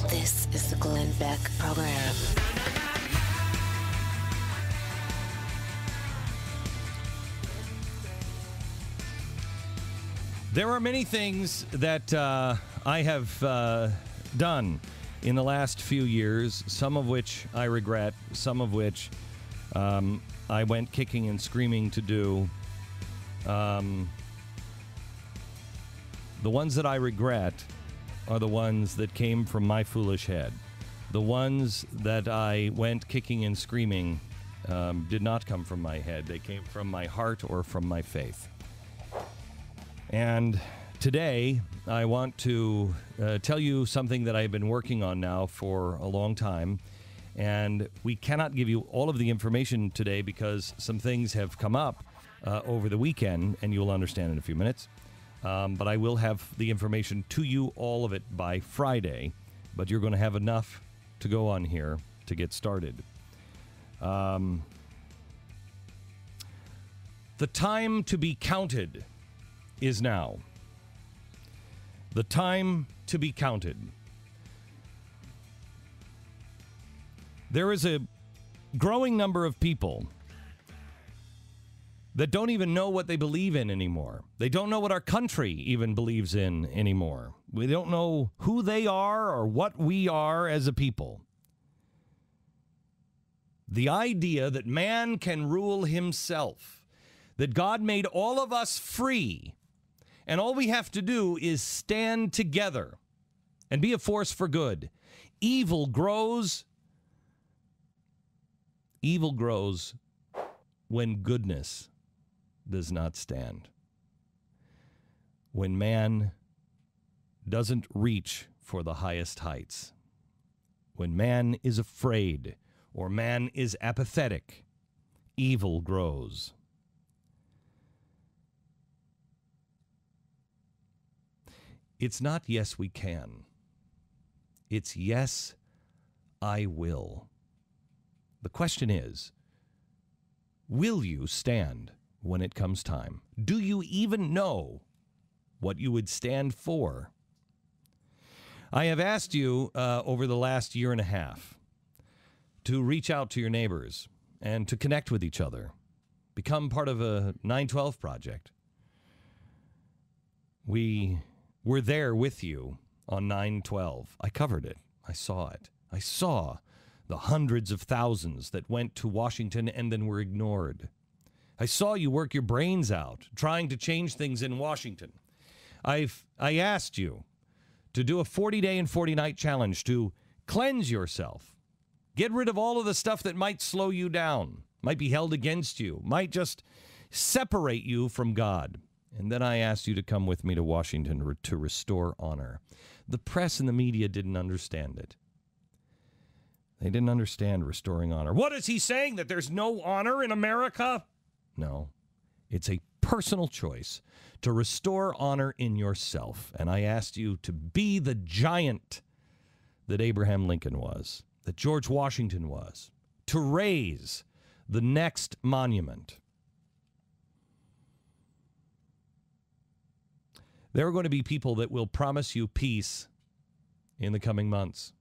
This is the Glenn Beck Program. There are many things that I have done in the last few years, some of which I regret, some of which I went kicking and screaming to do. The ones that I regret are the ones that came from my foolish head. The ones that I went kicking and screaming did not come from my head. They came from my heart or from my faith. And today, I want to tell you something that I've been working on now for a long time. And we cannot give you all of the information today because some things have come up over the weekend, and you'll understand in a few minutes. But I will have the information to you, all of it, by Friday. But you're going to have enough to go on here to get started. The time to be counted is now. The time to be counted. There is a growing number of people that don't even know what they believe in anymore. They don't know what our country even believes in anymore. We don't know who they are or what we are as a people. The idea that man can rule himself, that God made all of us free, and all we have to do is stand together and be a force for good. Evil grows when goodness does not stand. When man doesn't reach for the highest heights. When man is afraid or man is apathetic, evil grows. It's not yes, we can. It's yes, I will. The question is, will you stand when it comes time? Do you even know what you would stand for? I have asked you over the last year and a half to reach out to your neighbors and to connect with each other. Become part of a 912 project. We were there with you on 9/12. I covered it. I saw it. I saw the hundreds of thousands that went to Washington and then were ignored. I saw you work your brains out trying to change things in Washington. I asked you to do a 40-day and 40-night challenge to cleanse yourself. Get rid of all of the stuff that might slow you down, might be held against you, might just separate you from God. And then I asked you to come with me to Washington to restore honor. The press and the media didn't understand it. They didn't understand restoring honor. What is he saying, that there's no honor in America? No. It's a personal choice to restore honor in yourself. And I asked you to be the giant that Abraham Lincoln was, that George Washington was, to raise the next monument. There are going to be people that will promise you peace in the coming months.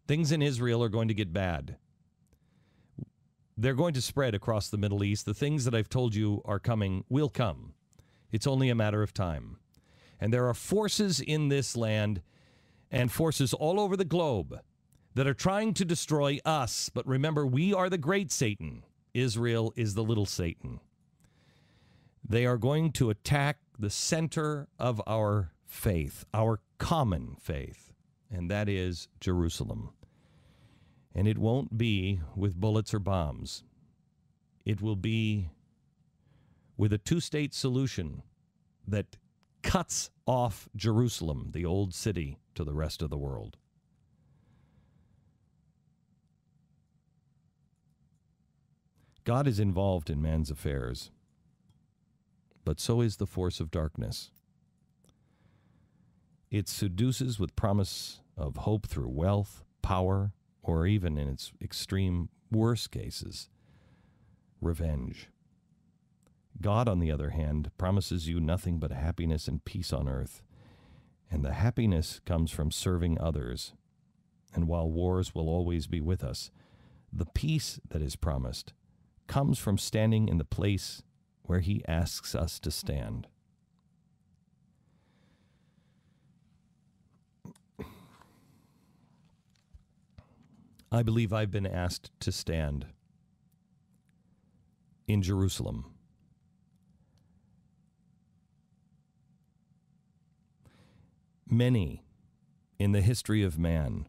Things in Israel are going to get bad. They're going to spread across the Middle East. The things that I've told you are coming will come. It's only a matter of time. And there are forces in this land and forces all over the globe that are trying to destroy us. But remember, we are the great Satan. Israel is the little Satan. They are going to attack the center of our faith, our common faith, and that is Jerusalem. And it won't be with bullets or bombs. It will be with a two-state solution that cuts off Jerusalem, the old city, to the rest of the world. God is involved in man's affairs, but so is the force of darkness. It seduces with promise of hope through wealth, power, or even in its extreme worst cases, revenge. God, on the other hand, promises you nothing but happiness and peace on earth. And the happiness comes from serving others And while wars will always be with us, the peace that is promised comes from standing in the place where he asks us to stand. I believe I've been asked to stand in Jerusalem. Many in the history of man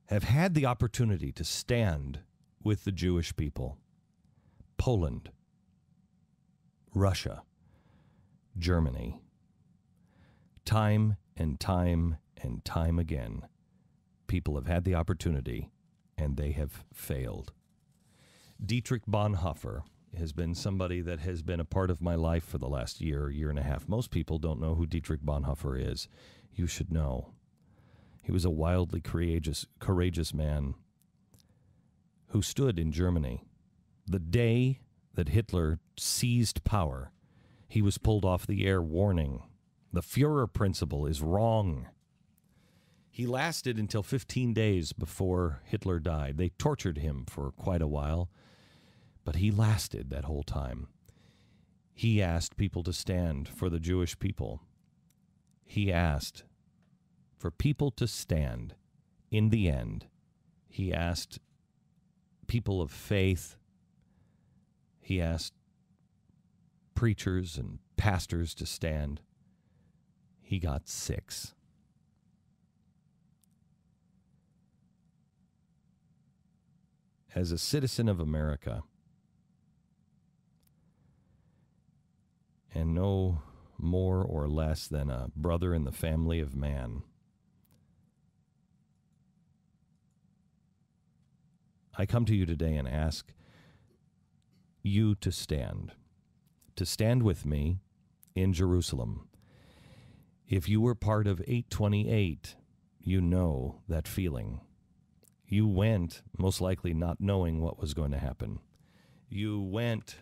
have had the opportunity to stand with the Jewish people. Poland, Russia, Germany. Time and time and time again, people have had the opportunity, and they have failed. Dietrich Bonhoeffer has been somebody that has been a part of my life for the last year and a half. Most people don't know who Dietrich Bonhoeffer is. You should know. He was a wildly courageous man who stood in Germany. The day that Hitler seized power, he was pulled off the air warning, the Führer principle is wrong. He lasted until 15 days before Hitler died. They tortured him for quite a while, but he lasted that whole time. He asked people to stand for the Jewish people. He asked for people to stand. In the end, he asked people of faith. He asked preachers and pastors to stand. He got 6. As a citizen of America, and no more or less than a brother in the family of man, I come to you today and ask you to stand with me in Jerusalem. If you were part of 828, you know that feeling. You went, most likely not knowing what was going to happen. You went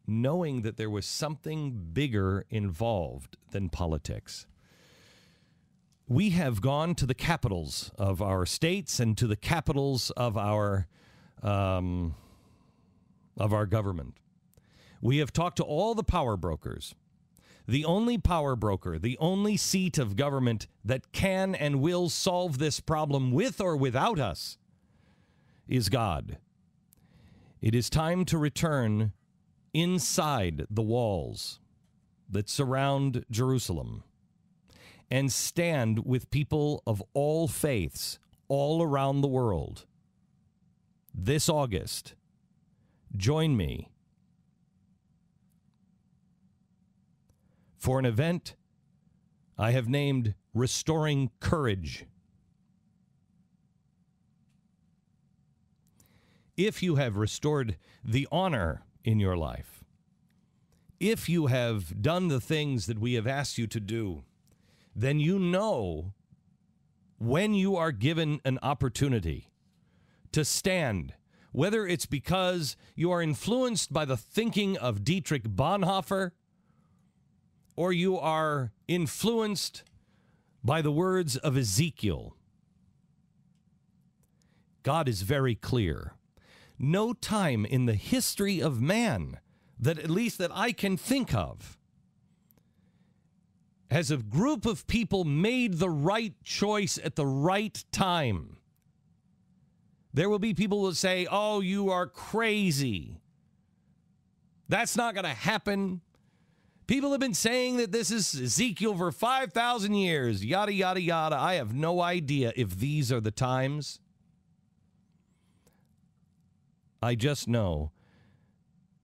knowing that there was something bigger involved than politics. We have gone to the capitals of our states and to the capitals of our government. We have talked to all the power brokers. The only power broker, the only seat of government that can and will solve this problem with or without us is God. It is time to return inside the walls that surround Jerusalem and stand with people of all faiths all around the world. This August, join me for an event I have named Restoring Courage. If you have restored the honor in your life, if you have done the things that we have asked you to do, then you know when you are given an opportunity to stand, whether it's because you are influenced by the thinking of Dietrich Bonhoeffer, or you are influenced by the words of Ezekiel. God is very clear. No time in the history of man, that at least that I can think of, has a group of people made the right choice at the right time. There will be people who say, oh, you are crazy. That's not going to happen. People have been saying that this is Ezekiel for 5,000 years, yada, yada, yada. I have no idea if these are the times. I just know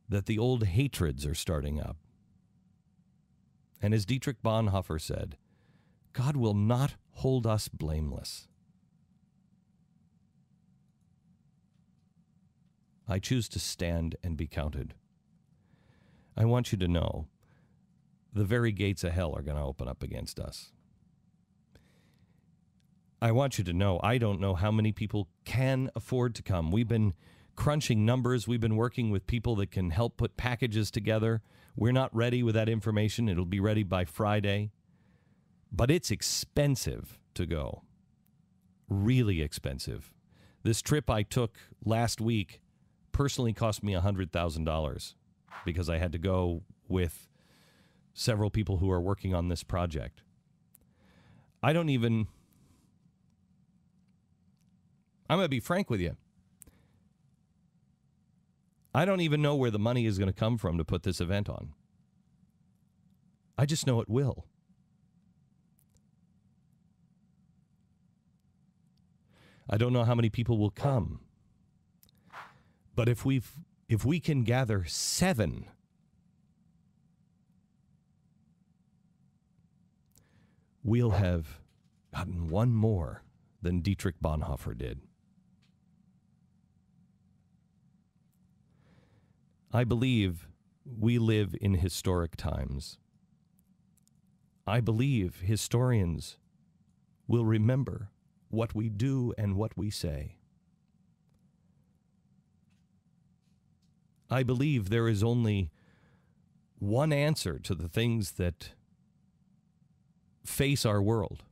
that the old hatreds are starting up. And as Dietrich Bonhoeffer said, God will not hold us blameless. I choose to stand and be counted. I want you to know the very gates of hell are going to open up against us. I want you to know I don't know how many people can afford to come. We've been crunching numbers. We've been working with people that can help put packages together. We're not ready with that information. It'll be ready by Friday. But it's expensive to go. really expensive. This trip I took last week personally cost me $100,000 because I had to go with several people who are working on this project. I'm going to be frank with you. I don't even know where the money is going to come from to put this event on. I just know it will. I don't know how many people will come. But if we can gather 7, we'll have gotten one more than Dietrich Bonhoeffer did. I believe we live in historic times. I believe historians will remember what we do and what we say. I believe there is only one answer to the things that face our world.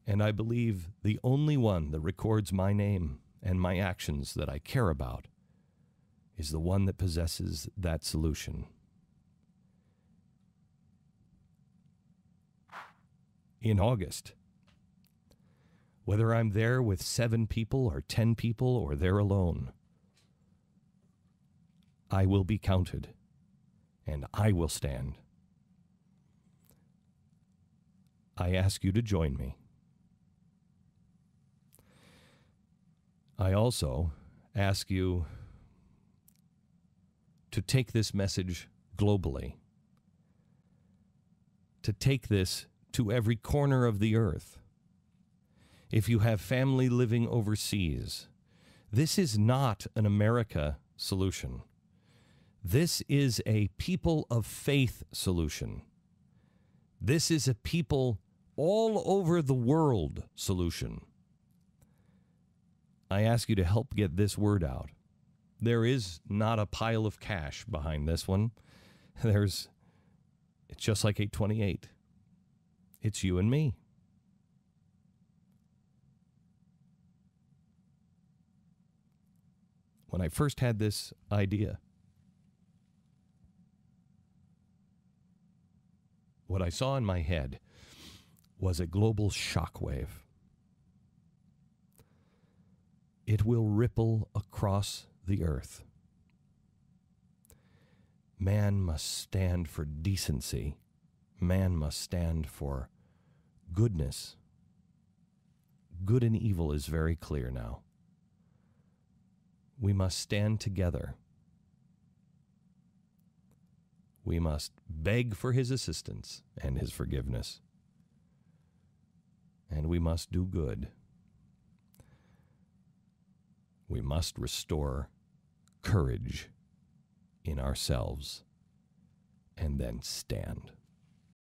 And I believe the only one that records my name and my actions that I care about is the one that possesses that solution. In August, whether I'm there with 7 people or 10 people or there alone, I will be counted and I will stand. I ask you to join me. I also ask you to take this message globally, to take this to every corner of the earth. If you have family living overseas, this is not an America solution. This is a people of faith solution. This is a people all over the world solution. I ask you to help get this word out. There is not a pile of cash behind this one. It's just like 828. It's you and me. When I first had this idea, what I saw in my head was a global shockwave. It will ripple across the earth. Man must stand for decency. Man must stand for goodness. Good and evil is very clear now. We must stand together. We must beg for his assistance and his forgiveness. And we must do good. We must restore courage in ourselves and then stand.